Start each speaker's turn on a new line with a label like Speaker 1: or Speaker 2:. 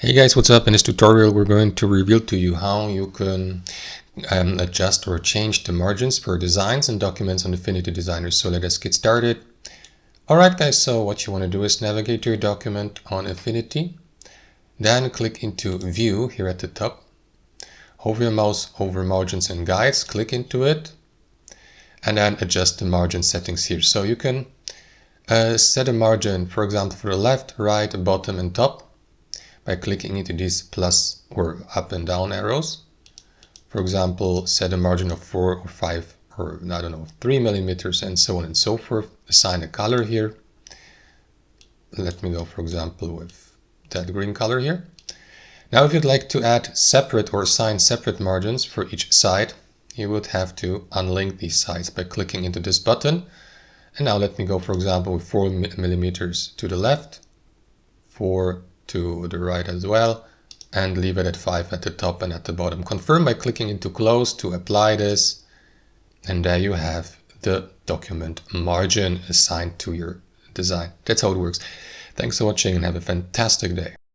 Speaker 1: Hey guys, what's up? In this tutorial we're going to reveal to you how you can adjust or change the margins for designs and documents on Affinity Designer. So let us get started. Alright guys, so what you want to do is navigate to your document on Affinity, then click into View here at the top, hover your mouse over Margins and Guides, click into it, and then adjust the margin settings here. So you can set a margin, for example, for the left, right, bottom and top, by clicking into these plus or up and down arrows. For example, set a margin of 4 or 5 or I don't know, 3 millimeters and so on and so forth. Assign a color here. Let me go, for example, with that green color here. Now, if you'd like to add separate or assign separate margins for each side, you would have to unlink these sides by clicking into this button. And now let me go, for example, with 4 millimeters to the left, 4 to the right as well, and leave it at 5 at the top and at the bottom. Confirm by clicking into close to apply this, and there you have the document margin assigned to your design. That's how it works. Thanks for watching and have a fantastic day.